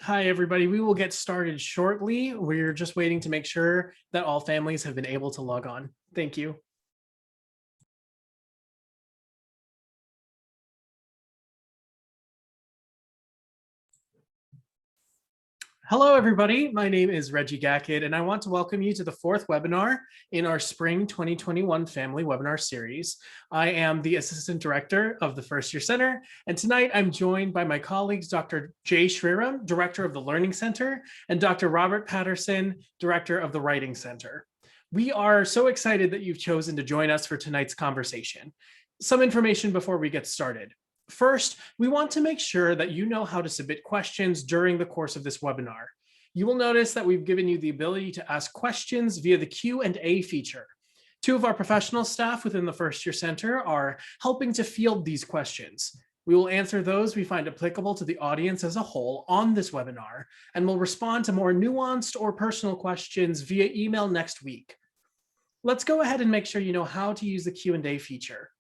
Hi, everybody. We will get started shortly. We're just waiting to make sure that all families have been able to log on. Thank you. Hello, everybody. My name is Reggie Gackett, and I want to welcome you to the fourth webinar in our Spring 2021 Family Webinar Series. I am the Assistant Director of the First Year Center, and tonight I'm joined by my colleagues, Dr. Jay Sriram, Director of the Learning Center, and Dr. Robert Patterson, Director of the Writing Center. We are so excited that you've chosen to join us for tonight's conversation. Some information before we get started. First, we want to make sure that you know how to submit questions during the course of this webinar. You will notice that we've given you the ability to ask questions via the Q&A feature. Two of our professional staff within the First Year Center are helping to field these questions. We will answer those we find applicable to the audience as a whole on this webinar, and we'll respond to more nuanced or personal questions via email next week. Let's go ahead and make sure you know how to use the Q&A feature.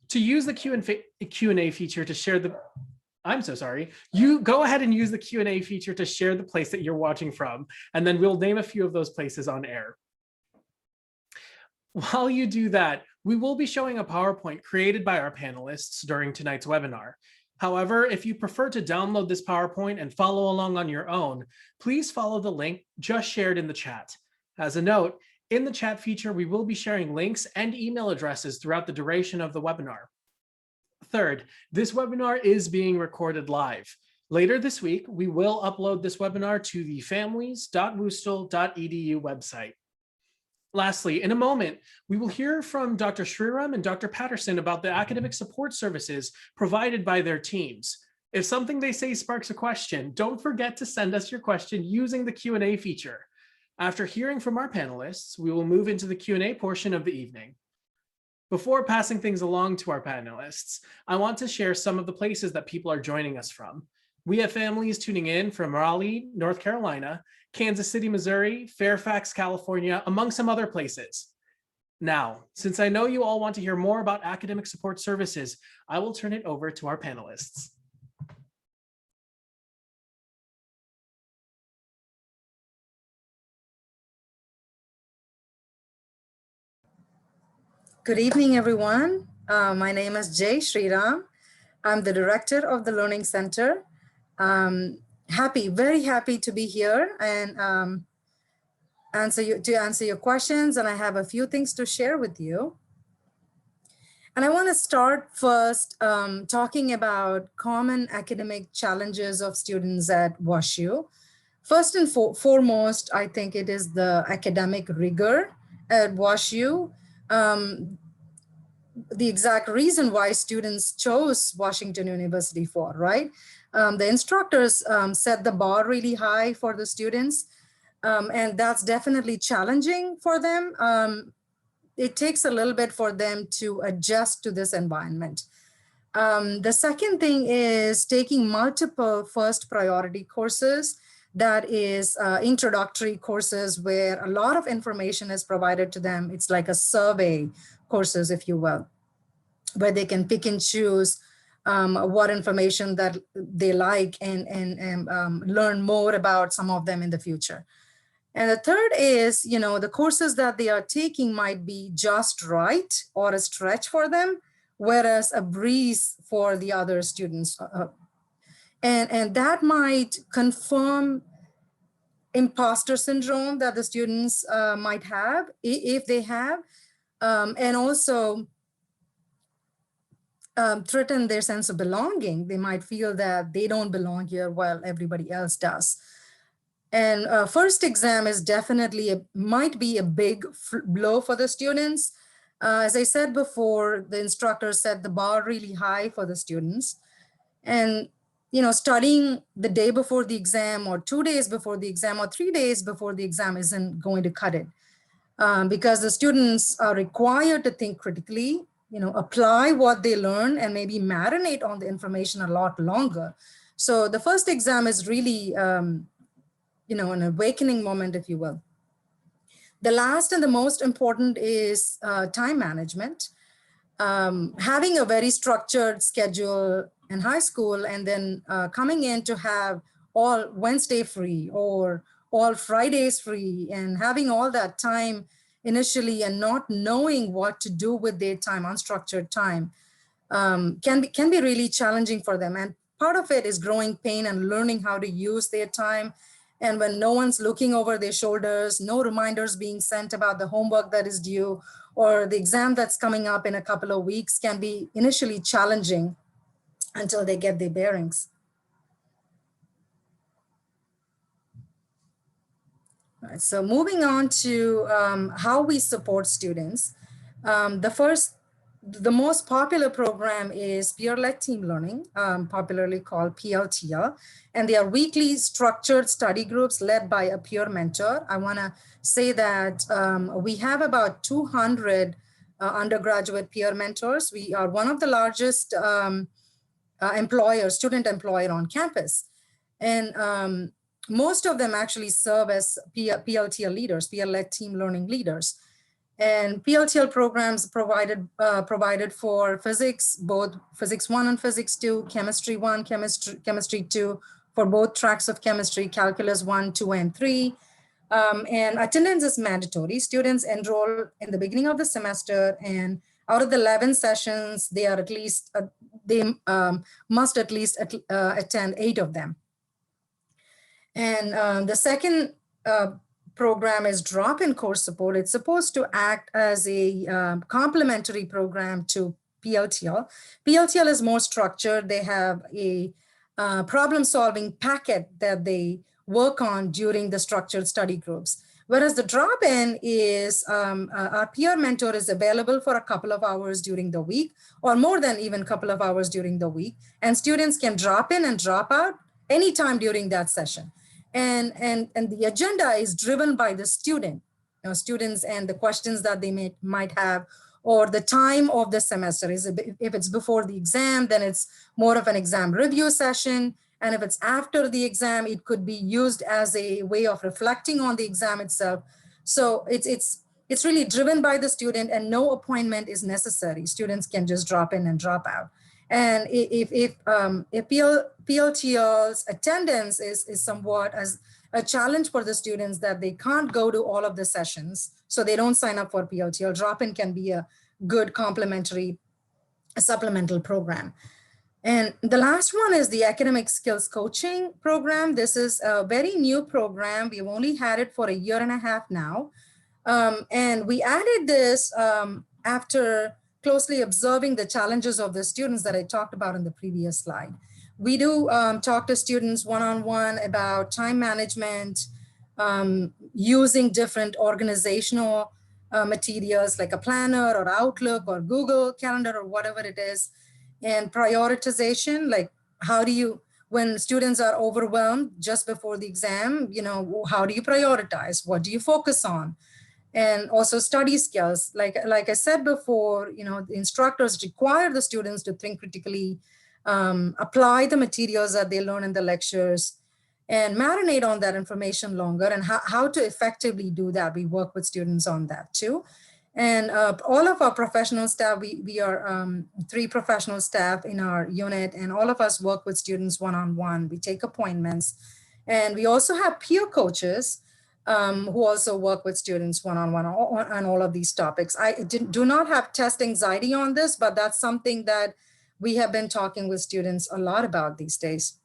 To use the Q&A feature to share the, I'm so sorry, you go ahead and use the Q&A feature to share the place that you're watching from, and then we'll name a few of those places on air. While you do that, we will be showing a PowerPoint created by our panelists during tonight's webinar. However, if you prefer to download this PowerPoint and follow along on your own, please follow the link just shared in the chat. As a note, in the chat feature, we will be sharing links and email addresses throughout the duration of the webinar. Third, this webinar is being recorded live. Later this week, we will upload this webinar to the families.woostel.edu website. Lastly, in a moment, we will hear from Dr. Sriram and Dr. Patterson about the academic support services provided by their teams. If something they say sparks a question, don't forget to send us your question using the Q&A feature. After hearing from our panelists, we will move into the Q&A portion of the evening. Before passing things along to our panelists, I want to share some of the places that people are joining us from. We have families tuning in from Raleigh, North Carolina, Kansas City, Missouri, Fairfax, California, among some other places. Now, since I know you all want to hear more about academic support services, I will turn it over to our panelists. Good evening, everyone. My name is Jay Sriram. I'm the director of the Learning Center. Very happy to be here and answer your questions. And I have a few things to share with you. And I want to start first talking about common academic challenges of students at WashU. First and foremost, I think it is the academic rigor at WashU. The exact reason why students chose Washington University for, right? The instructors set the bar really high for the students, and that's definitely challenging for them. It takes a little bit for them to adjust to this environment. The second thing is taking multiple first priority courses. That is introductory courses where a lot of information is provided to them. It's like a survey courses, if you will, where they can pick and choose what information that they like and learn more about some of them in the future. And the third is, the courses that they are taking might be just right or a stretch for them, whereas a breeze for the other students. And that might confirm imposter syndrome that the students might have, if they have, and also threaten their sense of belonging. They might feel that they don't belong here while everybody else does. And first exam is definitely might be a big blow for the students. As I said before, the instructors set the bar really high for the students. And studying the day before the exam or 2 days before the exam or 3 days before the exam isn't going to cut it, because the students are required to think critically, apply what they learn and maybe marinate on the information a lot longer. So the first exam is really, an awakening moment, if you will. The last and the most important is time management. Having a very structured schedule in high school and then coming in to have all Wednesday free or all Fridays free, and having all that time initially and not knowing what to do with their time, unstructured time, can be really challenging for them. And part of it is growing pain and learning how to use their time. And when no one's looking over their shoulders, no reminders being sent about the homework that is due or the exam that's coming up in a couple of weeks, can be initially challenging until they get their bearings. All right, so moving on to how we support students. The most popular program is peer-led team learning, popularly called PLTL, and they are weekly structured study groups led by a peer mentor. I want to say that we have about 200 undergraduate peer mentors. We are one of the largest student employer on campus. And most of them actually serve as PLTL leaders, peer-led team learning leaders. And PLTL programs provided for physics, both physics 1 and physics 2, chemistry 1, chemistry 2, for both tracks of chemistry, calculus 1, 2, and 3. And attendance is mandatory. Students enroll in the beginning of the semester, and out of the 11 sessions, they must at least attend 8 of them. And the second program is drop-in course support. It's supposed to act as a complementary program to PLTL. PLTL is more structured. They have a problem-solving packet that they work on during the structured study groups. Whereas the drop-in is, our peer mentor is available for a couple of hours during the week, or more than even a couple of hours during the week. And students can drop in and drop out anytime during that session. And the agenda is driven by the student, students and the questions that they might have, or the time of the semester. If it's before the exam, then it's more of an exam review session. And if it's after the exam, it could be used as a way of reflecting on the exam itself. So it's really driven by the student, and no appointment is necessary. Students can just drop in and drop out. And if PLTL's attendance is somewhat as a challenge for the students, that they can't go to all of the sessions, so they don't sign up for PLTL, drop-in can be a good complementary supplemental program. And the last one is the academic skills coaching program. This is a very new program. We've only had it for 1.5 years now. And we added this after closely observing the challenges of the students that I talked about in the previous slide. We do talk to students one-on-one about time management, using different organizational materials like a planner or Outlook or Google Calendar or whatever it is, and prioritization, like how do you, when students are overwhelmed just before the exam, how do you prioritize? What do you focus on? And also study skills. Like I said before, the instructors require the students to think critically, apply the materials that they learn in the lectures, and marinate on that information longer, and how to effectively do that. We work with students on that too. And all of our professional staff, we are 3 professional staff in our unit, and all of us work with students one-on-one. We take appointments, and we also have peer coaches who also work with students one-on-one on all of these topics. I do not have test anxiety on this, but that's something that we have been talking with students a lot about these days.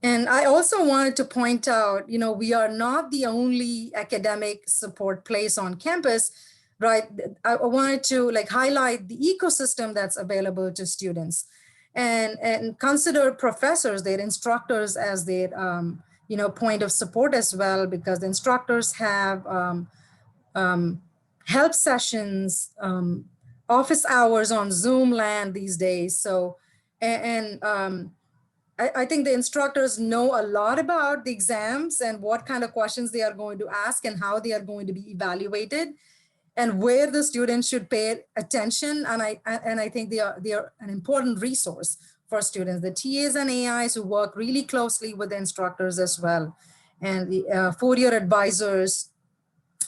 And I also wanted to point out, we are not the only academic support place on campus, right? I wanted to highlight the ecosystem that's available to students, and consider professors, their instructors, as their point of support as well, because the instructors have help sessions, office hours on Zoom land these days. So, I think the instructors know a lot about the exams and what kind of questions they are going to ask and how they are going to be evaluated, and where the students should pay attention. And I think they are an important resource for students. The TAs and AIs who work really closely with the instructors as well. And the four-year advisors,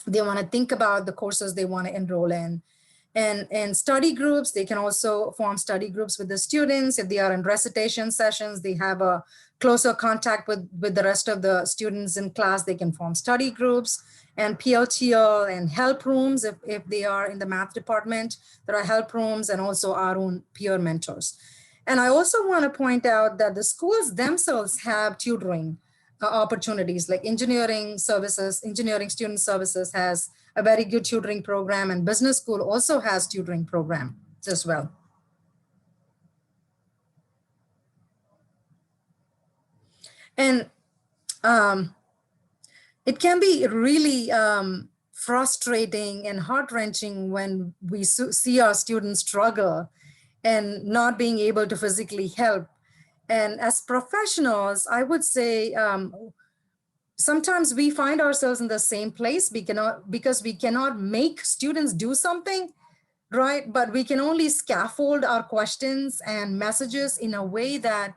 they want to think about the courses they want to enroll in. And study groups, they can also form study groups with the students. If they are in recitation sessions, they have a closer contact with the rest of the students in class, they can form study groups. And PLTL and help rooms, if they are in the math department, there are help rooms, and also our own peer mentors. And I also want to point out that the schools themselves have tutoring opportunities, like engineering services. Engineering student services has a very good tutoring program, and business school also has tutoring program as well. And it can be really frustrating and heart-wrenching when we see our students struggle and not being able to physically help. And as professionals, I would say sometimes we find ourselves in the same place because we cannot make students do something, right? But we can only scaffold our questions and messages in a way that,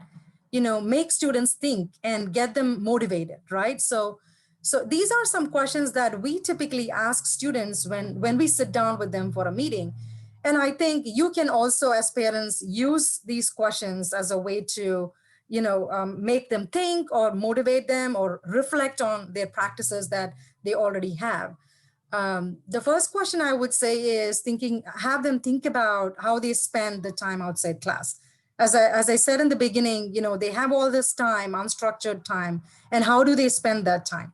make students think and get them motivated, right? So these are some questions that we typically ask students when we sit down with them for a meeting. And I think you can also, as parents, use these questions as a way to, make them think or motivate them or reflect on their practices that they already have. The first question I would say is have them think about how they spend the time outside class. As I said in the beginning, they have all this time, unstructured time, and how do they spend that time?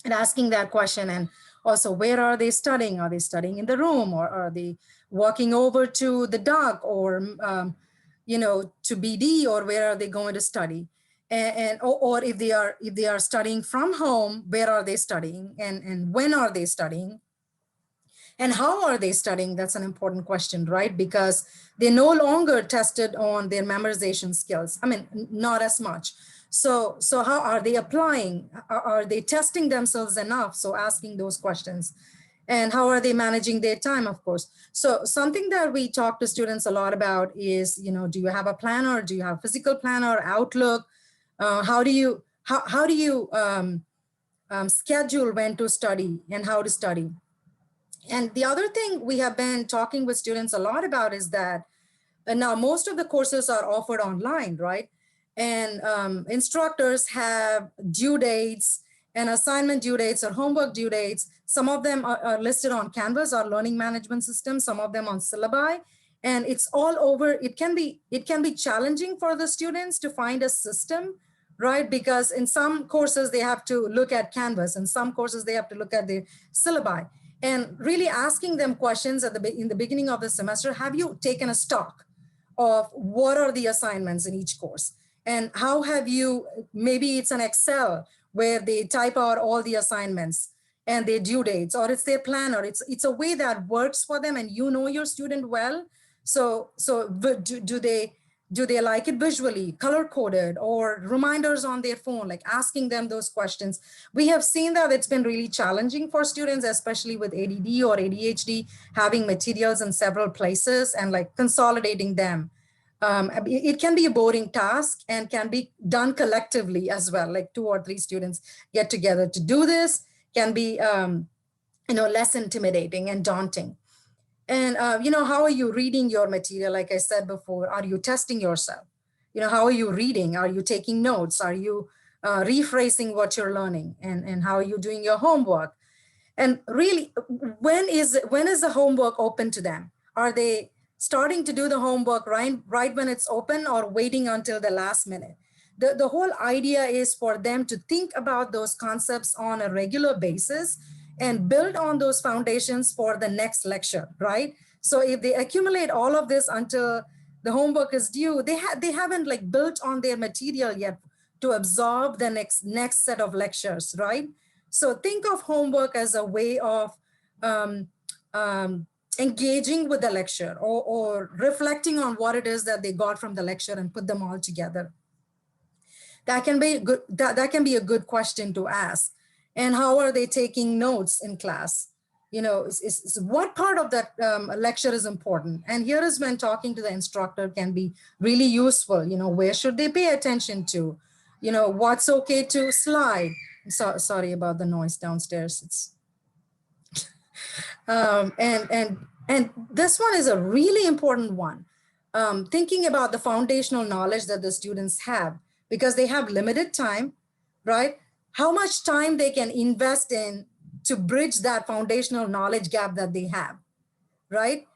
And asking that question. And also, where are they studying? Are they studying in the room, or are they walking over to the dock, or to BD, or where are they going to study? Or if they are studying from home, where are they studying, and when are they studying? And how are they studying? That's an important question, right? Because they no longer tested on their memorization skills. I mean, not as much. So how are they applying? Are they testing themselves enough? So asking those questions. And how are they managing their time, of course? So something that we talk to students a lot about is, do you have a planner? Do you have a physical planner, Outlook? How do you schedule when to study and how to study? And the other thing we have been talking with students a lot about is that now most of the courses are offered online, right? And instructors have due dates and assignment due dates or homework due dates. Some of them are listed on Canvas, our learning management system, some of them on syllabi. And it's all over. It can be challenging for the students to find a system, right? Because in some courses they have to look at Canvas, and some courses they have to look at the syllabi. And really asking them questions in the beginning of the semester. Have you taken a stock of what are the assignments in each course? And how have you, maybe it's an Excel where they type out all the assignments and their due dates, or it's their planner. It's a way that works for them, and your student well. So do they like it visually, color coded, or reminders on their phone, like asking them those questions? We have seen that it's been really challenging for students, especially with ADD or ADHD, having materials in several places and like consolidating them. It can be a boring task and can be done collectively as well. Like 2 or 3 students get together to do this can be less intimidating and daunting. And, how are you reading your material? Like I said before, are you testing yourself? How are you reading? Are you taking notes? Are you rephrasing what you're learning? And how are you doing your homework? And really, when is the homework open to them? Are they starting to do the homework right when it's open, or waiting until the last minute? The whole idea is for them to think about those concepts on a regular basis and build on those foundations for the next lecture, right? So if they accumulate all of this until the homework is due, they haven't like built on their material yet to absorb the next set of lectures, right? So think of homework as a way of engaging with the lecture, or reflecting on what it is that they got from the lecture and put them all together. That can be good. That can be a good question to ask. And how are they taking notes in class? What part of that lecture is important? And here is when talking to the instructor can be really useful. Where should they pay attention to? What's okay to slide? Sorry about the noise downstairs. It's and And this one is a really important one. Thinking about the foundational knowledge that the students have, because they have limited time, right? How much time they can invest in to bridge that foundational knowledge gap that they have, right?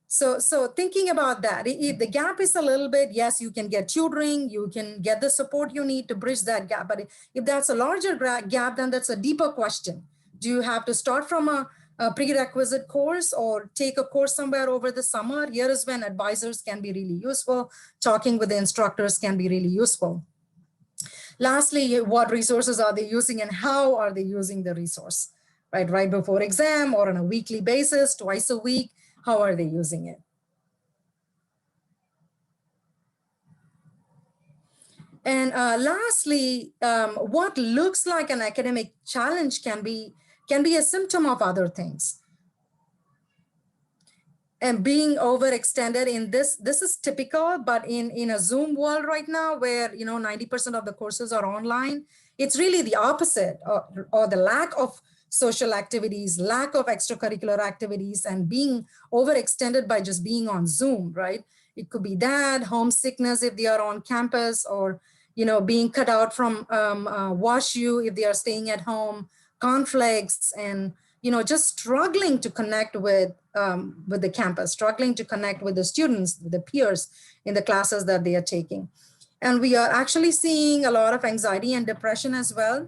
So thinking about that, if the gap is a little bit, yes, you can get tutoring, you can get the support you need to bridge that gap. But if that's a larger gap, then that's a deeper question. Do you have to start from a prerequisite course or take a course somewhere over the summer? Here is when advisors can be really useful. Talking with the instructors can be really useful. Lastly, what resources are they using and how are they using the resource, right? Right before exam or on a weekly basis, twice a week, how are they using it? And lastly, what looks like an academic challenge can be a symptom of other things. And being overextended in this is typical, but in a Zoom world right now where 90% of the courses are online, it's really the opposite, or the lack of social activities, lack of extracurricular activities, and being overextended by just being on Zoom, right? It could be that, homesickness if they are on campus, or being cut out from WashU if they are staying at home, conflicts, and just struggling to connect with the campus, struggling to connect with the students, with the peers in the classes that they are taking. And we are actually seeing a lot of anxiety and depression as well.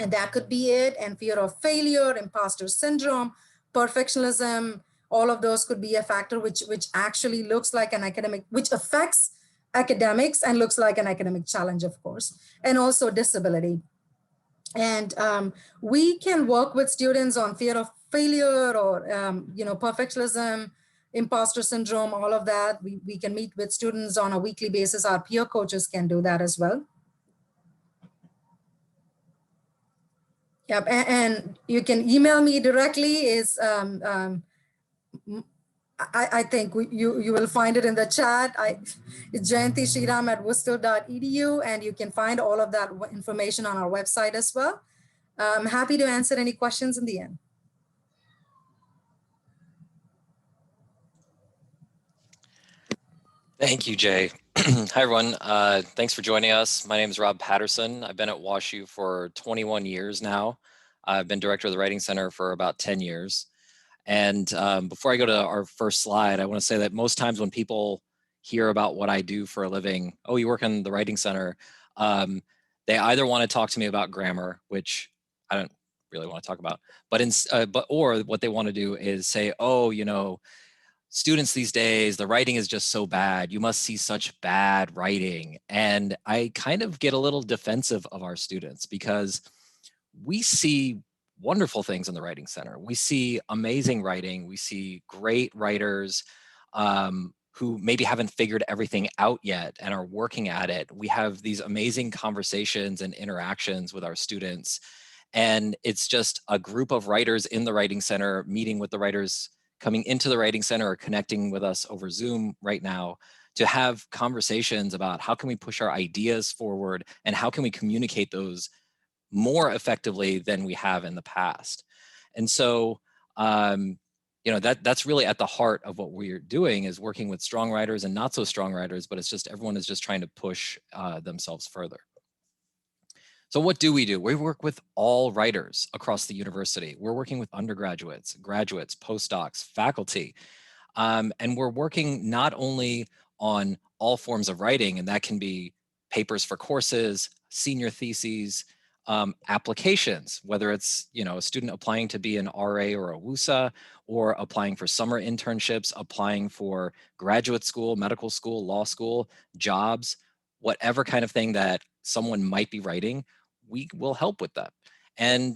And that could be it. And fear of failure, imposter syndrome, perfectionism, all of those could be a factor which actually looks like an academic, which affects academics and looks like an academic challenge, of course, and also disability. And we can work with students on fear of failure or perfectionism, imposter syndrome, all of that. We can meet with students on a weekly basis. Our peer coaches can do that as well. Yep, and you can email me directly. I think you will find it in the chat. It's Jayanti Sriram at worcester.edu, and you can find all of that information on our website as well. I'm happy to answer any questions in the end. Thank you, Jay. Hi, everyone. Thanks for joining us. My name is Rob Patterson. I've been at WashU for 21 years now. I've been director of the Writing Center for about 10 years. And before I go to our first slide, I want to say that most times when people hear about what I do for a living, oh, you work in the Writing Center, they either want to talk to me about grammar, which I don't really want to talk about, or what they want to do is say, oh, students these days, the writing is just so bad. You must see such bad writing. And I kind of get a little defensive of our students because we see wonderful things in the Writing Center. We see amazing writing. We see great writers who maybe haven't figured everything out yet and are working at it. We have these amazing conversations and interactions with our students. And it's just a group of writers in the Writing Center meeting with the writers coming into the Writing Center or connecting with us over Zoom right now to have conversations about how can we push our ideas forward and how can we communicate those more effectively than we have in the past. And so, that's really at the heart of what we're doing, is working with strong writers and not so strong writers, but it's just everyone is just trying to push themselves further. So what do? We work with all writers across the university. We're working with undergraduates, graduates, postdocs, faculty, and we're working not only on all forms of writing, and that can be papers for courses, senior theses, applications, whether it's a student applying to be an RA or a WUSA, or applying for summer internships, applying for graduate school, medical school, law school, jobs, whatever kind of thing that someone might be writing, we will help with that. And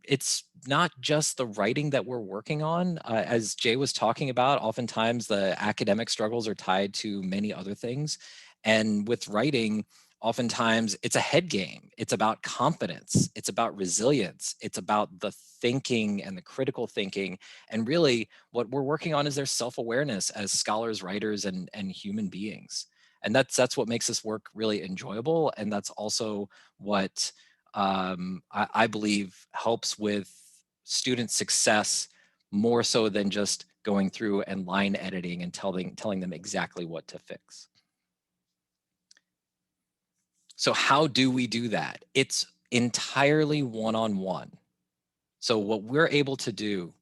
it's not just the writing that we're working on. As Jay was talking about, oftentimes the academic struggles are tied to many other things. And with writing, oftentimes it's a head game. It's about confidence. It's about resilience. It's about the thinking and the critical thinking. And really what we're working on is their self-awareness as scholars, writers, and human beings. And that's what makes this work really enjoyable. And that's also what I believe helps with student success more so than just going through and line editing and telling them exactly what to fix. So how do we do that? It's entirely one-on-one. So what we're able to do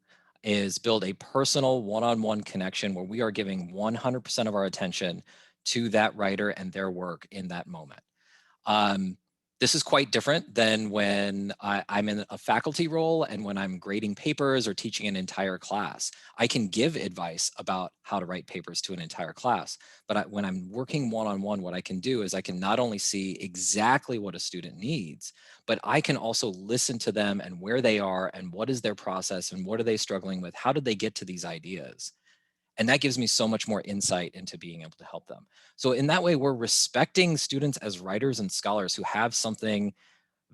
is build a personal one-on-one connection where we are giving 100% of our attention to that writer and their work in that moment. This is quite different than when I'm in a faculty role and when I'm grading papers or teaching an entire class. I can give advice about how to write papers to an entire class, but when I'm working one-on-one, what I can do is I can not only see exactly what a student needs, but I can also listen to them and where they are and what is their process and what are they struggling with? How did they get to these ideas? And that gives me so much more insight into being able to help them. So in that way, we're respecting students as writers and scholars who have something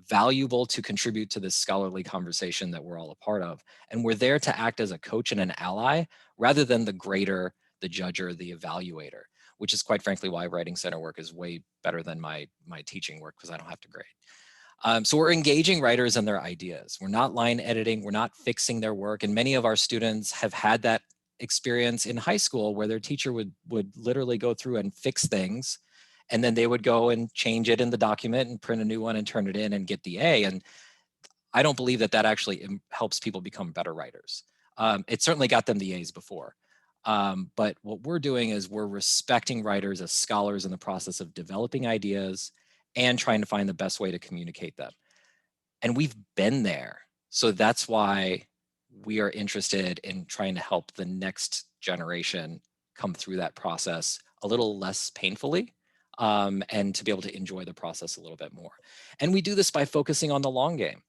valuable to contribute to this scholarly conversation that we're all a part of. And we're there to act as a coach and an ally rather than the grader, the judger, the evaluator, which is quite frankly why writing center work is way better than my teaching work, because I don't have to grade. So we're engaging writers and their ideas. We're not line editing, we're not fixing their work. And many of our students have had that experience in high school where their teacher would literally go through and fix things, and then they would go and change it in the document and print a new one and turn it in and get the A. And I don't believe that actually helps people become better writers. It certainly got them the A's before. But what we're doing is we're respecting writers as scholars in the process of developing ideas and trying to find the best way to communicate them. And we've been there. So that's why we are interested in trying to help the next generation come through that process a little less painfully, and to be able to enjoy the process a little bit more. And we do this by focusing on the long game.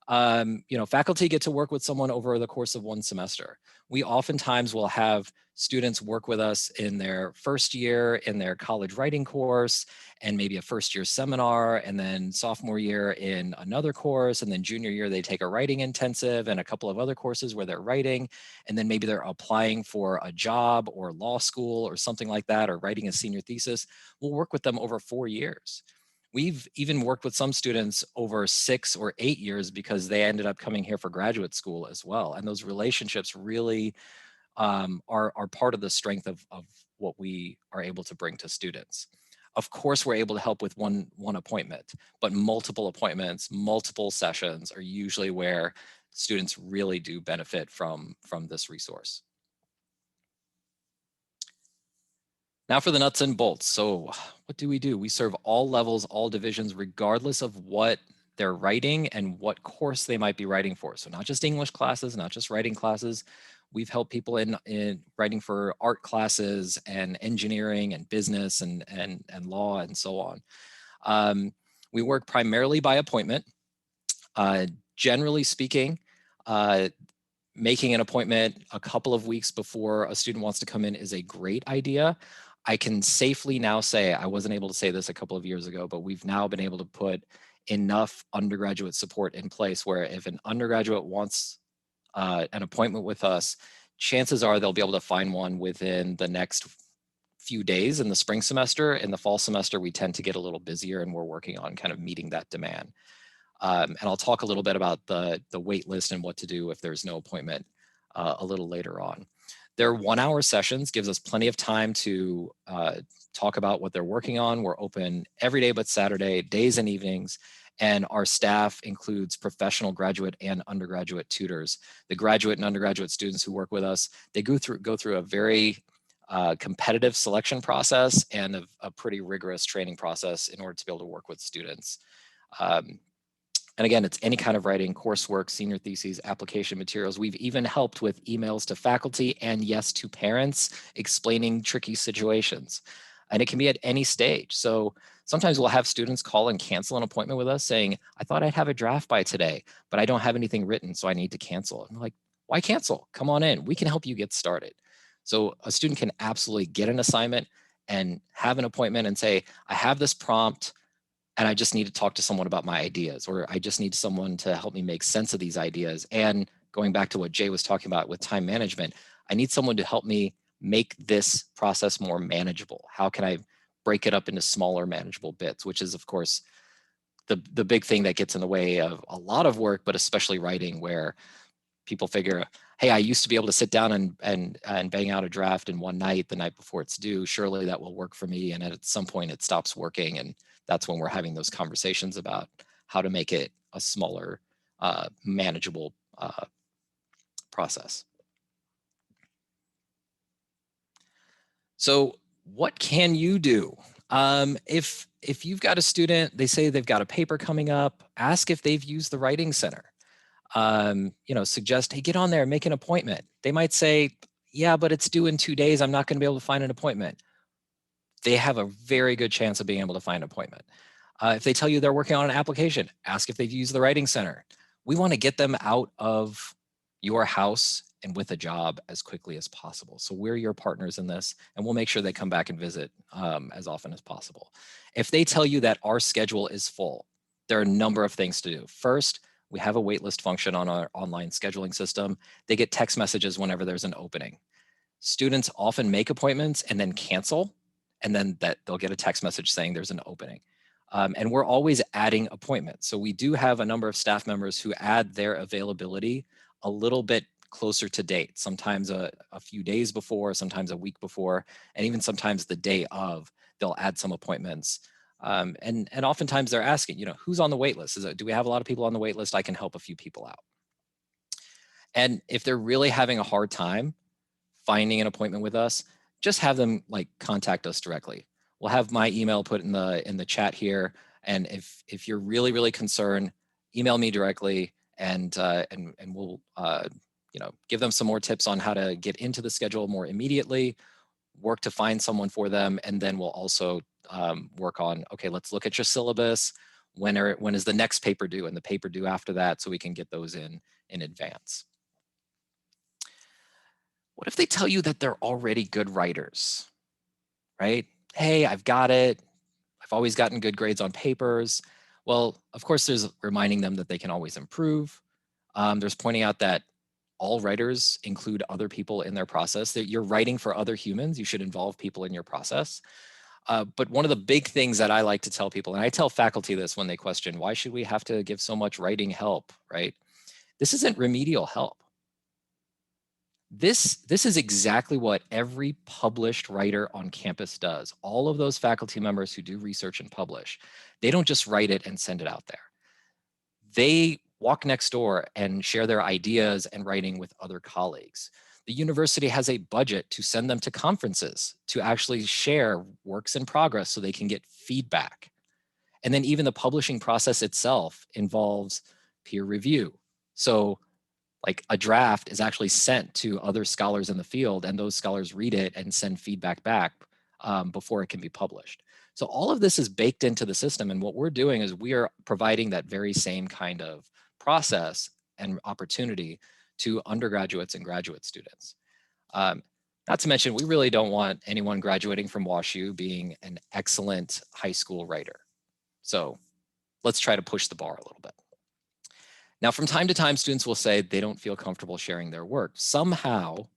Faculty get to work with someone over the course of one semester. We oftentimes will have students work with us in their first year in their college writing course, and maybe a first year seminar, and then sophomore year in another course, and then junior year they take a writing intensive and a couple of other courses where they're writing, and then maybe they're applying for a job or law school or something like that, or writing a senior thesis. We'll work with them over 4 years. We've even worked with some students over 6 or 8 years because they ended up coming here for graduate school as well. And those relationships really are part of the strength of what we are able to bring to students. Of course, we're able to help with one appointment, but multiple appointments, multiple sessions are usually where students really do benefit from this resource. Now for the nuts and bolts. So what do? We serve all levels, all divisions, regardless of what they're writing and what course they might be writing for. So not just English classes, not just writing classes. We've helped people in writing for art classes and engineering and business and law and so on. We work primarily by appointment. Generally speaking, making an appointment a couple of weeks before a student wants to come in is a great idea. I can safely now say, I wasn't able to say this a couple of years ago, but we've now been able to put enough undergraduate support in place where if an undergraduate wants an appointment with us, chances are they'll be able to find one within the next few days in the spring semester. In the fall semester, we tend to get a little busier and we're working on kind of meeting that demand. And I'll talk a little bit about the wait list and what to do if there's no appointment a little later on. Their 1-hour sessions gives us plenty of time to talk about what they're working on. We're open every day but Saturday, days and evenings, and our staff includes professional graduate and undergraduate tutors. The graduate and undergraduate students who work with us, they go through a very competitive selection process and a pretty rigorous training process in order to be able to work with students. And again, it's any kind of writing, coursework, senior theses, application materials. We've even helped with emails to faculty and yes, to parents explaining tricky situations. And it can be at any stage. So sometimes we'll have students call and cancel an appointment with us saying, I thought I'd have a draft by today, but I don't have anything written, so I need to cancel. And I'm like, why cancel? Come on in, we can help you get started. So a student can absolutely get an assignment and have an appointment and say, I have this prompt, and I just need to talk to someone about my ideas, or I just need someone to help me make sense of these ideas. And going back to what Jay was talking about with time management, I need someone to help me make this process more manageable. How can I break it up into smaller manageable bits, which is of course the big thing that gets in the way of a lot of work, but especially writing, where people figure, hey, I used to be able to sit down and bang out a draft in one night, the night before it's due. Surely that will work for me. And at some point it stops working. And that's when we're having those conversations about how to make it a smaller, manageable process. So what can you do? If you've got a student, they say they've got a paper coming up, ask if they've used the Writing Center. Suggest, hey, get on there, make an appointment. They might say, yeah, but it's due in 2 days. I'm not going to be able to find an appointment. They have a very good chance of being able to find an appointment. If they tell you they're working on an application, ask if they've used the Writing Center. We want to get them out of your house and with a job as quickly as possible. So we're your partners in this, and we'll make sure they come back and visit as often as possible. If they tell you that our schedule is full, there are a number of things to do. First, we have a waitlist function on our online scheduling system. They get text messages whenever there's an opening. Students often make appointments and then cancel, and then they'll get a text message saying there's an opening. And we're always adding appointments. So we do have a number of staff members who add their availability a little bit closer to date, sometimes a few days before, sometimes a week before, and even sometimes the day of, they'll add some appointments. And oftentimes they're asking, who's on the wait list? Do we have a lot of people on the wait list? I can help a few people out. And if they're really having a hard time finding an appointment with us, just have them contact us directly. We'll have my email put in the chat here. And if you're really, really concerned, email me directly and we'll give them some more tips on how to get into the schedule more immediately, work to find someone for them, and then we'll also work on, okay, let's look at your syllabus. When is the next paper due and the paper due after that, so we can get those in advance. What if they tell you that they're already good writers, right? Hey, I've got it. I've always gotten good grades on papers. Well, of course, there's reminding them that they can always improve. There's pointing out that all writers include other people in their process, that you're writing for other humans. You should involve people in your process. But one of the big things that I like to tell people, and I tell faculty this when they question, why should we have to give so much writing help, right? This isn't remedial help. This is exactly what every published writer on campus does. All of those faculty members who do research and publish, they don't just write it and send it out there. They walk next door and share their ideas and writing with other colleagues. The university has a budget to send them to conferences to actually share works in progress so they can get feedback. And then even the publishing process itself involves peer review. So a draft is actually sent to other scholars in the field, and those scholars read it and send feedback back before it can be published. So all of this is baked into the system, and what we're doing is we are providing that very same kind of process and opportunity to undergraduates and graduate students. Not to mention, we really don't want anyone graduating from WashU being an excellent high school writer. So let's try to push the bar a little bit. Now, from time to time, students will say they don't feel comfortable sharing their work. Somehow,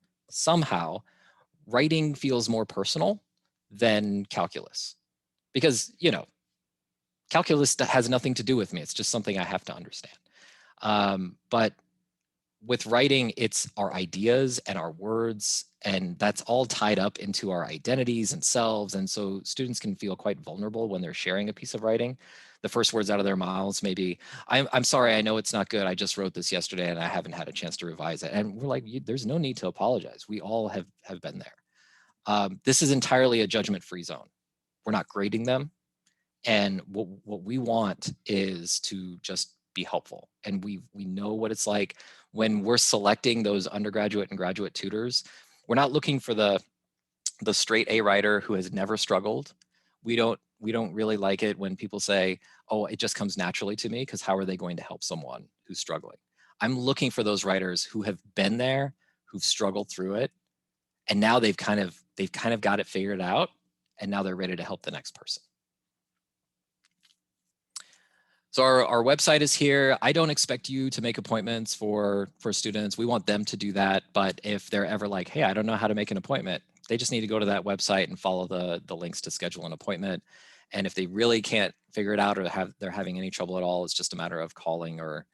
writing feels more personal than calculus. Because, calculus has nothing to do with me. It's just something I have to understand. But with writing, it's our ideas and our words, and that's all tied up into our identities and selves. And so students can feel quite vulnerable when they're sharing a piece of writing. The first words out of their mouths may be, I'm sorry, I know it's not good. I just wrote this yesterday and I haven't had a chance to revise it. And we're like, there's no need to apologize. We all have been there. This is entirely a judgment-free zone. We're not grading them. And what we want is to just be helpful. And we know what it's like when we're selecting those undergraduate and graduate tutors. We're not looking for the straight A writer who has never struggled. We don't really like it when people say, oh, it just comes naturally to me, because how are they going to help someone who's struggling? I'm looking for those writers who have been there, who've struggled through it, and now they've kind of got it figured out, and now they're ready to help the next person. So our website is here. I don't expect you to make appointments for students. We want them to do that. But if they're ever like, hey, I don't know how to make an appointment, they just need to go to that website and follow the links to schedule an appointment. And if they really can't figure it out or they're having any trouble at all, it's just a matter of calling or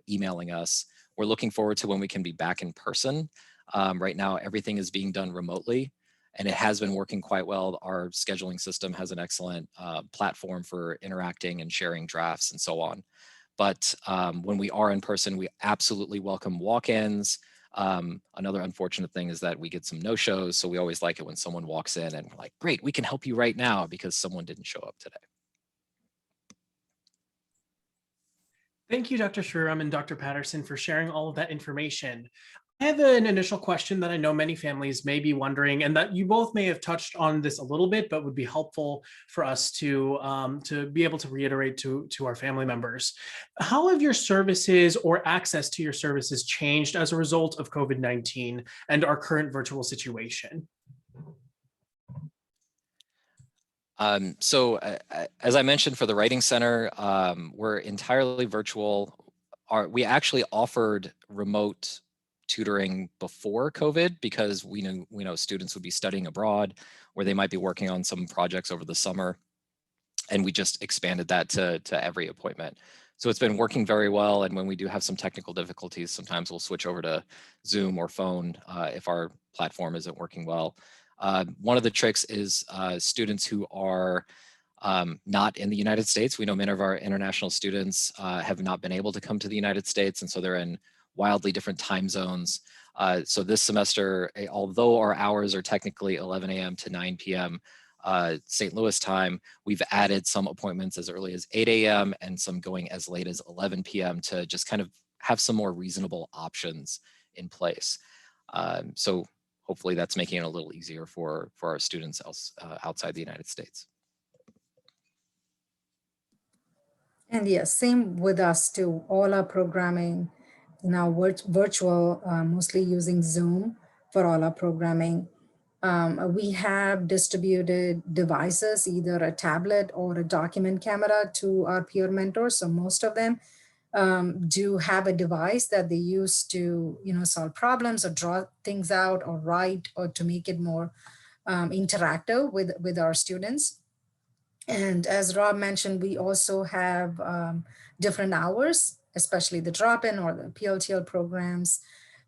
emailing us. We're looking forward to when we can be back in person. Right now, everything is being done remotely, and it has been working quite well. Our scheduling system has an excellent platform for interacting and sharing drafts and so on. But when we are in person, we absolutely welcome walk-ins. Another unfortunate thing is that we get some no-shows, so we always like it when someone walks in and we're like, great, we can help you right now because someone didn't show up today. Thank you, Dr. Sriram and Dr. Patterson, for sharing all of that information. I have an initial question that I know many families may be wondering, and that you both may have touched on this a little bit, but would be helpful for us to be able to reiterate to our family members. How have your services or access to your services changed as a result of COVID-19 and our current virtual situation? As I mentioned, for the Writing Center, we're entirely virtual. We actually offered remote tutoring before COVID because we know students would be studying abroad, or they might be working on some projects over the summer, and we just expanded that to every appointment. So it's been working very well, and when we do have some technical difficulties, sometimes we'll switch over to Zoom or phone if our platform isn't working well. One of the tricks is students who are not in the United States. We know many of our international students have not been able to come to the United States, and so they're in wildly different time zones. So this semester, although our hours are technically 11 a.m. to 9 p.m. St. Louis time, we've added some appointments as early as 8 a.m. and some going as late as 11 p.m. to just kind of have some more reasonable options in place. So hopefully that's making it a little easier for our students outside the United States. And yes, same with us too. All our programming now virtual, mostly using Zoom for all our programming. We have distributed devices, either a tablet or a document camera to our peer mentors. So most of them do have a device that they use to, solve problems or draw things out or write or to make it more interactive with our students. And as Rob mentioned, we also have different hours, especially the drop-in or the PLTL programs.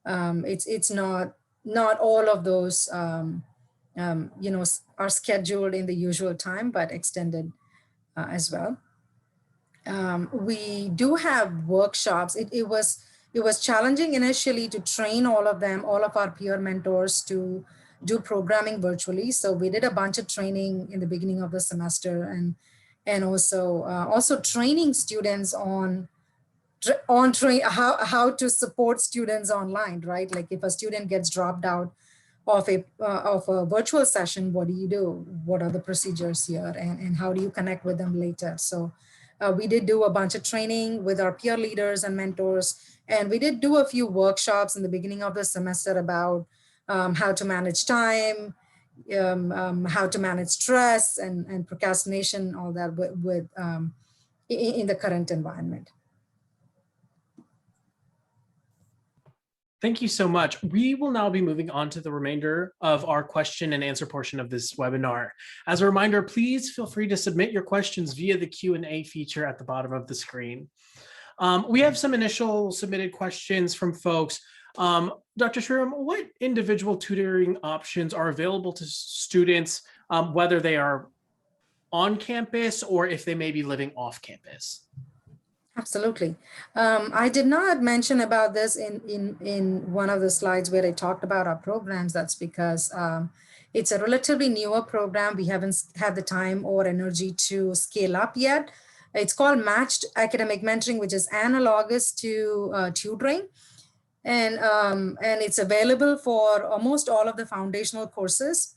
It's not all of those, are scheduled in the usual time, but extended as well. We do have workshops. It was challenging initially to train all of our peer mentors to do programming virtually. So we did a bunch of training in the beginning of the semester, and also training students on how to support students online, right? Like if a student gets dropped out of a virtual session, what do you do? What are the procedures here, and how do you connect with them later? So we did do a bunch of training with our peer leaders and mentors, and we did do a few workshops in the beginning of the semester about how to manage time, how to manage stress and procrastination, all that in the current environment. Thank you so much. We will now be moving on to the remainder of our question and answer portion of this webinar. As a reminder, please feel free to submit your questions via the Q&A feature at the bottom of the screen. We have some initial submitted questions from folks. Dr. Sriram, what individual tutoring options are available to students, whether they are on campus or if they may be living off campus? Absolutely. I did not mention about this in one of the slides where I talked about our programs. That's because it's a relatively newer program. We haven't had the time or energy to scale up yet. It's called Matched Academic Mentoring, which is analogous to tutoring. And it's available for almost all of the foundational courses.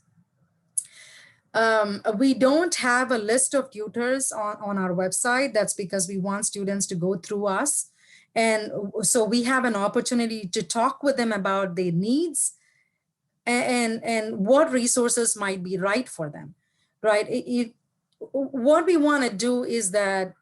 We don't have a list of tutors on our website. That's because we want students to go through us. And so we have an opportunity to talk with them about their needs and what resources might be right for them, right? What we want to do is that,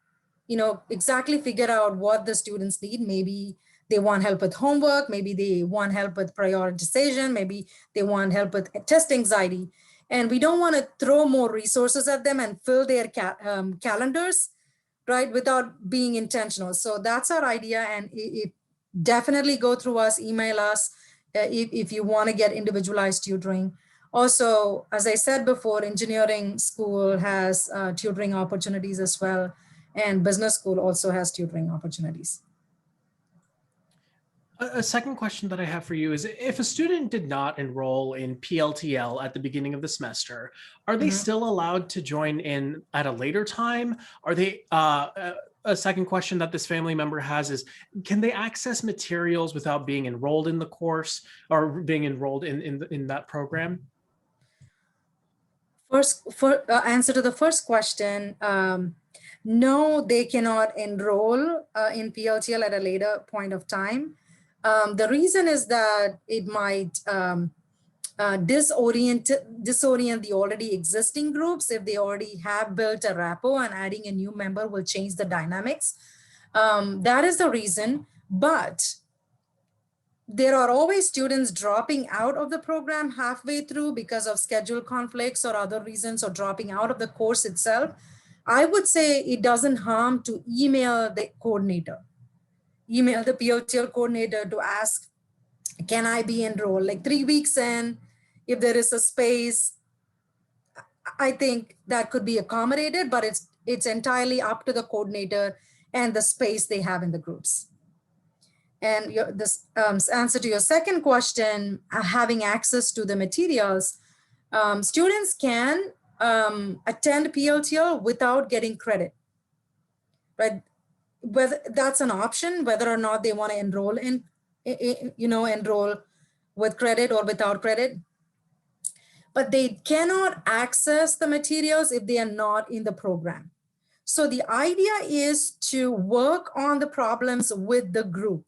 exactly figure out what the students need. Maybe they want help with homework. Maybe they want help with prioritization. Maybe they want help with test anxiety. And we don't want to throw more resources at them and fill their calendars, right, without being intentional. So that's our idea. And definitely go through us, email us if you want to get individualized tutoring. Also, as I said before, engineering school has tutoring opportunities as well, and business school also has tutoring opportunities. A second question that I have for you is, if a student did not enroll in PLTL at the beginning of the semester, are they still allowed to join in at a later time? Are they, a second question that this family member has is, can they access materials without being enrolled in the course or being enrolled in that program? First, for answer to the first question, no, they cannot enroll in PLTL at a later point of time. The reason is that it might disorient the already existing groups. If they already have built a rapport, and adding a new member will change the dynamics. That is the reason. But there are always students dropping out of the program halfway through because of schedule conflicts or other reasons, or dropping out of the course itself. I would say it doesn't harm to email the coordinator, email the PLTL coordinator to ask, can I be enrolled? Like 3 weeks in, if there is a space, I think that could be accommodated, but it's entirely up to the coordinator and the space they have in the groups. And this answer to your second question, having access to the materials, students can attend PLTL without getting credit, right? Whether that's an option, whether or not they want to enroll enroll with credit or without credit. But they cannot access the materials if they are not in the program. So the idea is to work on the problems with the group.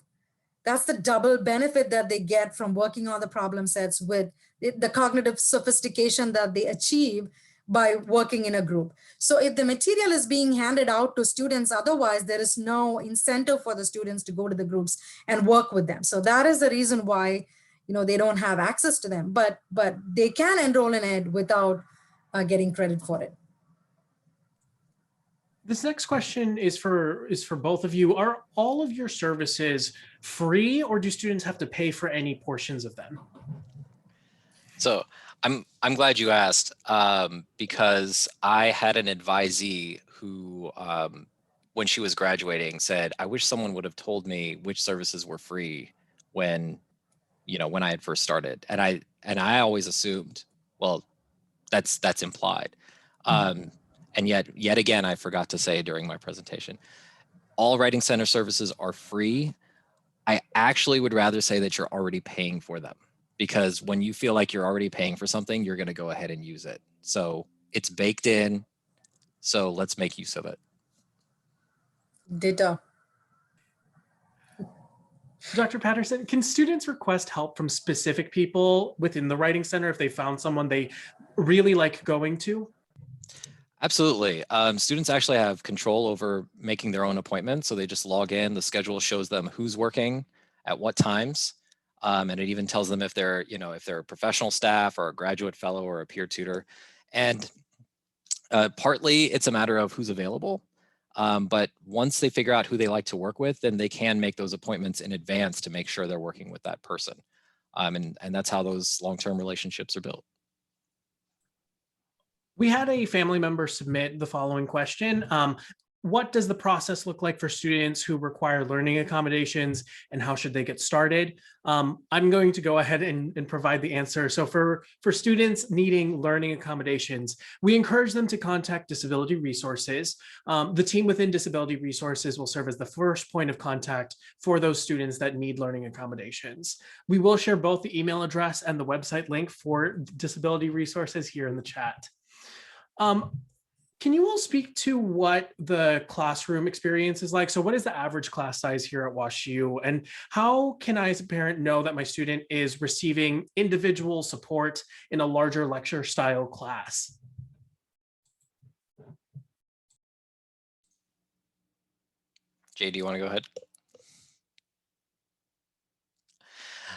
That's the double benefit that they get from working on the problem sets, with the cognitive sophistication that they achieve by working in a group. So if the material is being handed out to students, otherwise there is no incentive for the students to go to the groups and work with them. So that is the reason why they don't have access to them, but they can enroll in it without getting credit for it. This next question is for both of you. Are all of your services free, or do students have to pay for any portions of them? So I'm glad you asked, because I had an advisee who, when she was graduating, said, "I wish someone would have told me which services were free when I had first started." And I always assumed, well, that's implied. And yet again, I forgot to say during my presentation, all Writing Center services are free. I actually would rather say that you're already paying for them, because when you feel like you're already paying for something, you're going to go ahead and use it. So it's baked in. So let's make use of it. Ditto. Dr. Patterson, can students request help from specific people within the Writing Center if they found someone they really like going to? Absolutely. Students actually have control over making their own appointments. So they just log in, the schedule shows them who's working at what times. And it even tells them if they're, if they're a professional staff or a graduate fellow or a peer tutor. And partly it's a matter of who's available. But once they figure out who they like to work with, then they can make those appointments in advance to make sure they're working with that person. And that's how those long-term relationships are built. We had a family member submit the following question. What does the process look like for students who require learning accommodations, and how should they get started? I'm going to go ahead and provide the answer. So for students needing learning accommodations, we encourage them to contact Disability Resources. The team within Disability Resources will serve as the first point of contact for those students that need learning accommodations. We will share both the email address and the website link for Disability Resources here in the chat. Can you all speak to what the classroom experience is like? So what is the average class size here at WashU? And how can I as a parent know that my student is receiving individual support in a larger lecture style class? Jay, do you want to go ahead?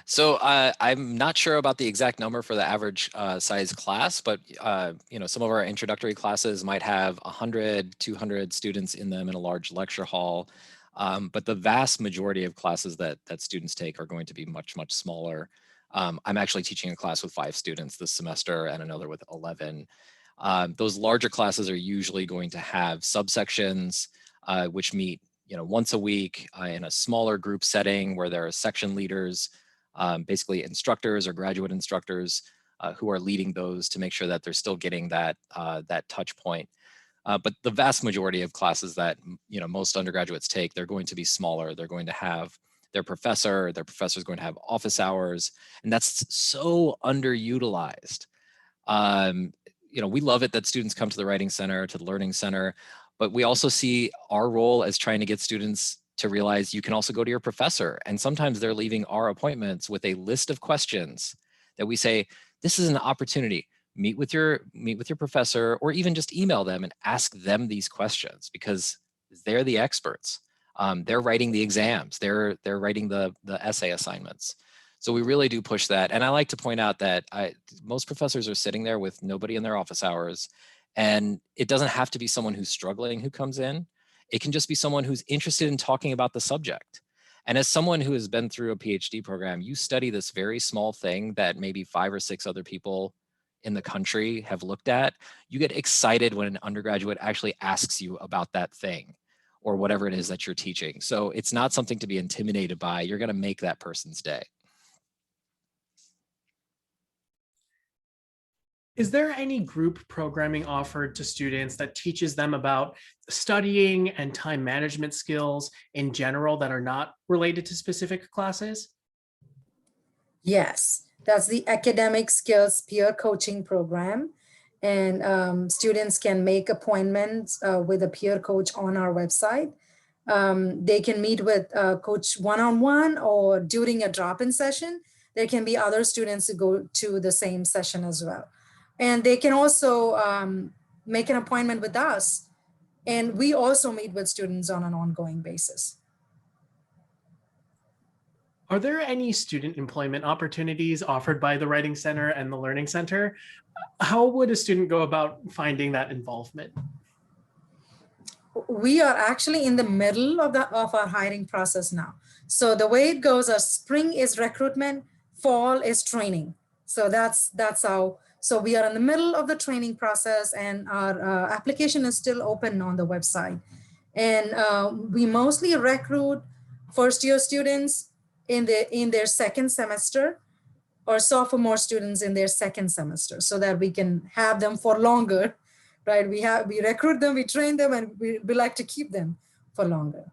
So I'm not sure about the exact number for the average size class, but some of our introductory classes might have 100, 200 students in them in a large lecture hall. But the vast majority of classes that students take are going to be much, much smaller. I'm actually teaching a class with 5 students this semester and another with 11. Those larger classes are usually going to have subsections which meet once a week in a smaller group setting where there are section leaders, basically instructors or graduate instructors who are leading those to make sure that they're still getting that touch point. But the vast majority of classes that most undergraduates take, they're going to be smaller. They're going to have their professor is going to have office hours, and that's so underutilized. We love it that students come to the Writing Center, to the Learning Center, but we also see our role as trying to get students to realize you can also go to your professor. And sometimes they're leaving our appointments with a list of questions that we say, this is an opportunity. Meet with your professor, or even just email them and ask them these questions, because they're the experts. They're writing the exams. They're writing the essay assignments. So we really do push that. And I like to point out that most professors are sitting there with nobody in their office hours. And it doesn't have to be someone who's struggling who comes in. It can just be someone who's interested in talking about the subject. And as someone who has been through a PhD program, you study this very small thing that maybe 5 or 6 other people in the country have looked at. You get excited when an undergraduate actually asks you about that thing or whatever it is that you're teaching. So it's not something to be intimidated by. You're going to make that person's day. Is there any group programming offered to students that teaches them about studying and time management skills in general that are not related to specific classes? Yes, that's the academic skills peer coaching program. And students can make appointments with a peer coach on our website. They can meet with a coach one-on-one, or during a drop-in session. There can be other students who go to the same session as well. And they can also make an appointment with us. And we also meet with students on an ongoing basis. Are there any student employment opportunities offered by the Writing Center and the Learning Center? How would a student go about finding that involvement? We are actually in the middle of our hiring process now. So the way it goes, spring is recruitment, fall is training. So that's how. So we are in the middle of the training process, and our application is still open on the website. And we mostly recruit first-year students in their second semester, or sophomore students in their second semester, so that we can have them for longer, right? We recruit them, we train them, and we like to keep them for longer.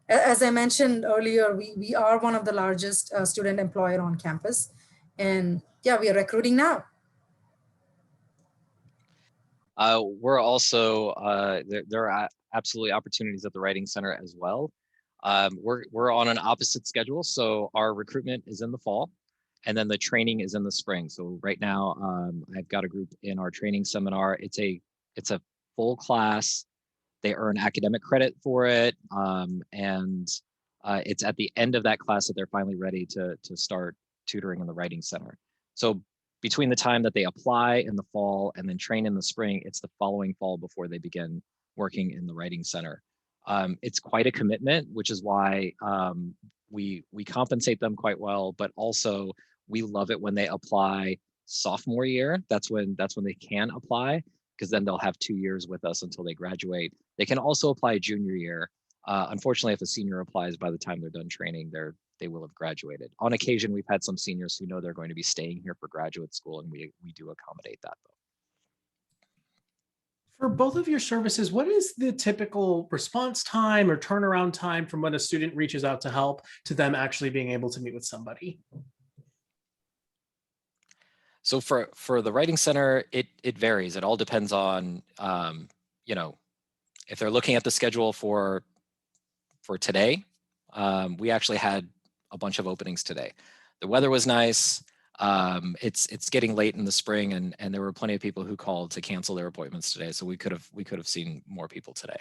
As I mentioned earlier, we are one of the largest student employer on campus. And yeah, we are recruiting now. We're also, there are absolutely opportunities at the Writing Center as well. We're on an opposite schedule. So our recruitment is in the fall, and then the training is in the spring. So right now, I've got a group in our training seminar. It's a full class. They earn academic credit for it. And it's at the end of that class that they're finally ready to start tutoring in the Writing Center. So between the time that they apply in the fall and then train in the spring, it's the following fall before they begin working in the Writing Center. It's quite a commitment, which is why we compensate them quite well, but also we love it when they apply sophomore year. That's when they can apply, because then they'll have 2 years with us until they graduate. They can also apply junior year. Unfortunately, if a senior applies by the time they're done training, they will have graduated. On occasion, we've had some seniors who know they're going to be staying here for graduate school, and we do accommodate that though. For both of your services, what is the typical response time or turnaround time from when a student reaches out to help to them actually being able to meet with somebody? So for the Writing Center, it varies. It all depends on, if they're looking at the schedule for today. We actually had a bunch of openings today. The weather was nice. It's getting late in the spring, and there were plenty of people who called to cancel their appointments today. So we could have seen more people today.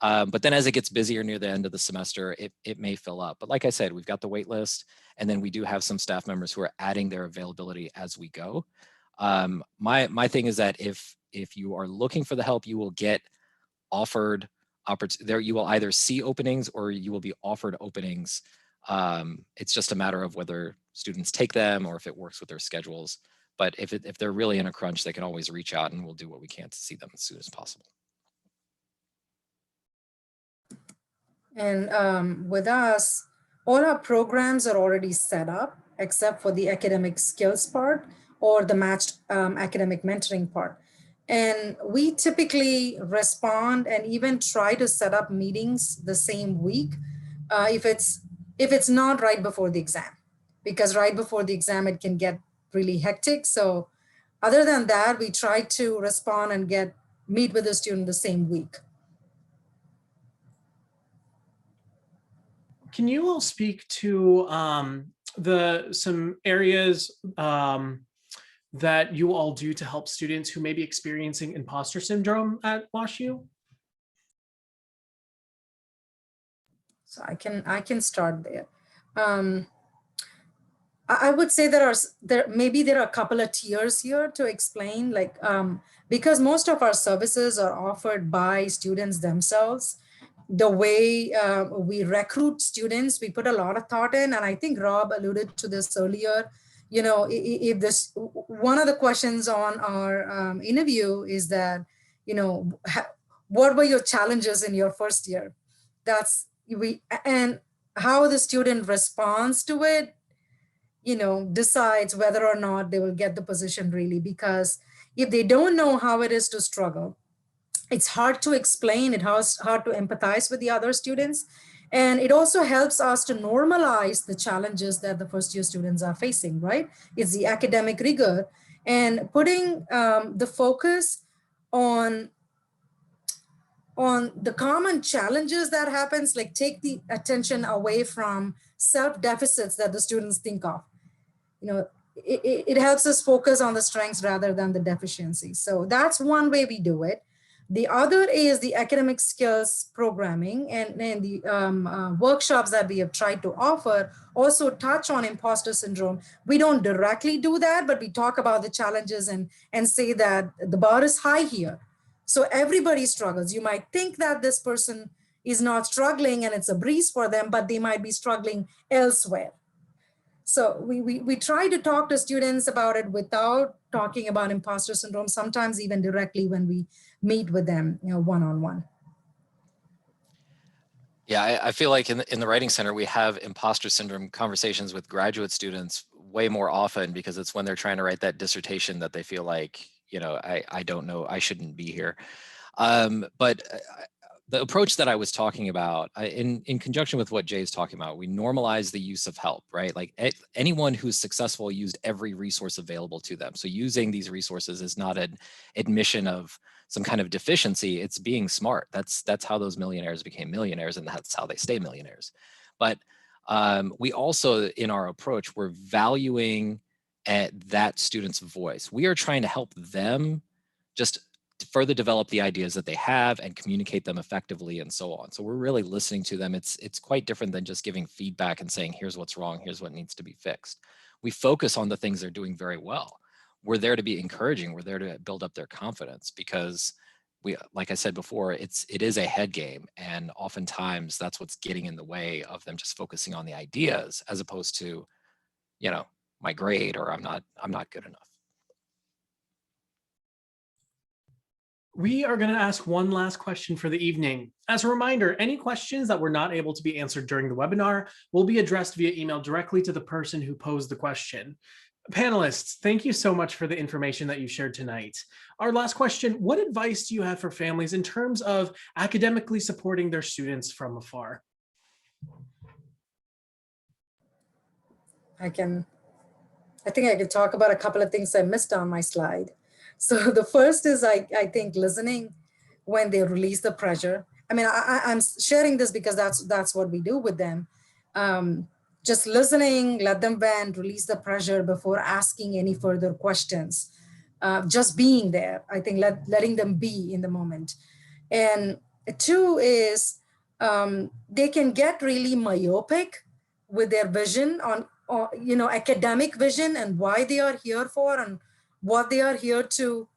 But then as it gets busier near the end of the semester, it may fill up. But like I said, we've got the wait list, and then we do have some staff members who are adding their availability as we go. My thing is that if you are looking for the help, you will get offered there you will either see openings or you will be offered openings. It's just a matter of whether students take them or if it works with their schedules. But if they're really in a crunch, they can always reach out and we'll do what we can to see them as soon as possible. And with us, all our programs are already set up except for the academic skills part or the matched academic mentoring part. And we typically respond and even try to set up meetings the same week if it's not right before the exam, because right before the exam, it can get really hectic. So other than that, we try to respond and meet with the student the same week. Can you all speak to some areas that you all do to help students who may be experiencing imposter syndrome at WashU? So I can start there. I would say there are a couple of tiers here to explain, like because most of our services are offered by students themselves. The way we recruit students, we put a lot of thought in, and I think Rob alluded to this earlier. You know, if this, one of the questions on our interview is that, you know, what were your challenges in your first year? And how the student responds to it, you know, decides whether or not they will get the position really. Because if they don't know how it is to struggle, it's hard to explain, it's hard to empathize with the other students. And it also helps us to normalize the challenges that the first year students are facing, right? It's the academic rigor and putting the focus on the common challenges that happens, like take the attention away from self-deficits that the students think of. You know, it helps us focus on the strengths rather than the deficiencies. So that's one way we do it. The other is the academic skills programming, and the workshops that we have tried to offer also touch on imposter syndrome. We don't directly do that, but we talk about the challenges and say that the bar is high here. So everybody struggles. You might think that this person is not struggling and it's a breeze for them, but they might be struggling elsewhere. So we try to talk to students about it without talking about imposter syndrome, sometimes even directly when we meet with them, you know, one-on-one. Yeah, I feel like in the Writing Center, we have imposter syndrome conversations with graduate students way more often, because it's when they're trying to write that dissertation that they feel like, you know, I don't know, I shouldn't be here. But the approach that I was talking about, in conjunction with what Jay's talking about, we normalize the use of help, right? Like anyone who's successful used every resource available to them. So using these resources is not an admission of some kind of deficiency, it's being smart. That's how those millionaires became millionaires, and that's how they stay millionaires. But we also, in our approach, we're valuing that student's voice. We are trying to help them just to further develop the ideas that they have and communicate them effectively and so on. So we're really listening to them. It's quite different than just giving feedback and saying, here's what's wrong, here's what needs to be fixed. We focus on the things they're doing very well. We're there to be encouraging. We're there to build up their confidence, because we, like I said before, it is a head game. And oftentimes that's what's getting in the way of them just focusing on the ideas, as opposed to, you know, my grade, or I'm not good enough. We are going to ask one last question for the evening. As a reminder, any questions that were not able to be answered during the webinar will be addressed via email directly to the person who posed the question. Panelists, thank you so much for the information that you shared tonight. Our last question, what advice do you have for families in terms of academically supporting their students from afar? I think I could talk about a couple of things I missed on my slide. So the first is, I think, listening when they release the pressure. I mean, I'm sharing this because that's what we do with them. Just listening, let them vent, release the pressure before asking any further questions. Just being there, I think, letting them be in the moment. And two is, they can get really myopic with their vision on, you know, academic vision and why they are here for and what they are here to,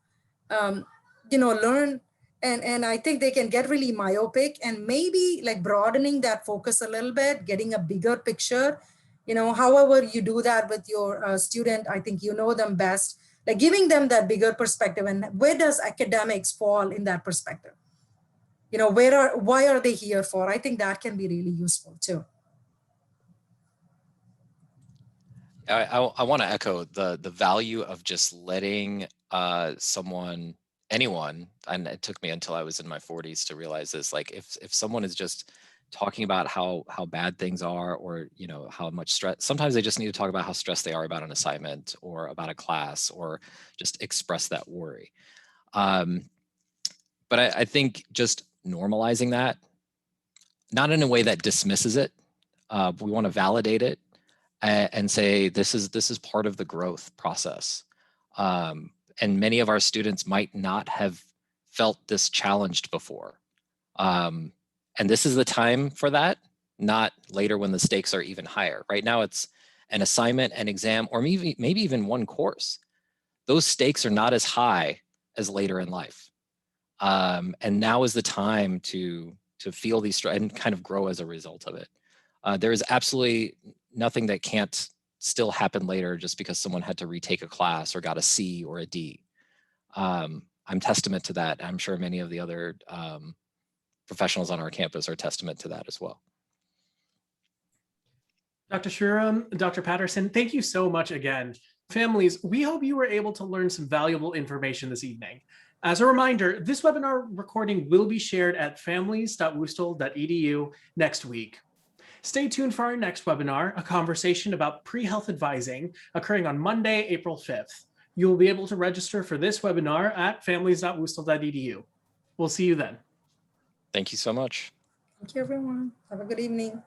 you know, learn. And I think they can get really myopic, and maybe like broadening that focus a little bit, getting a bigger picture. However you do that with your student, I think you know them best, like giving them that bigger perspective. And where does academics fall in that perspective? Why are they here for? I think that can be really useful too. I want to echo the value of just letting anyone, and it took me until I was in my 40s to realize this, like if someone is just talking about how bad things are, or how much stress, sometimes they just need to talk about how stressed they are about an assignment or about a class, or just express that worry. But I think just normalizing that, not in a way that dismisses it, we want to validate it and say this is part of the growth process. And many of our students might not have felt this challenged before. And this is the time for that, not later when the stakes are even higher. Right now it's an assignment, an exam, or maybe even one course. Those stakes are not as high as later in life. And now is the time to feel these and kind of grow as a result of it. There is absolutely nothing that can't still happen later just because someone had to retake a class or got a C or a D. I'm testament to that. I'm sure many of the other professionals on our campus are testament to that as well. Dr. Sriram, Dr. Patterson, thank you so much again. Families, we hope you were able to learn some valuable information this evening. As a reminder, this webinar recording will be shared at families.woostel.edu next week. Stay tuned for our next webinar, a conversation about pre-health advising, occurring on Monday, April 5th. You will be able to register for this webinar at families.woostel.edu. We'll see you then. Thank you so much. Thank you, everyone. Have a good evening.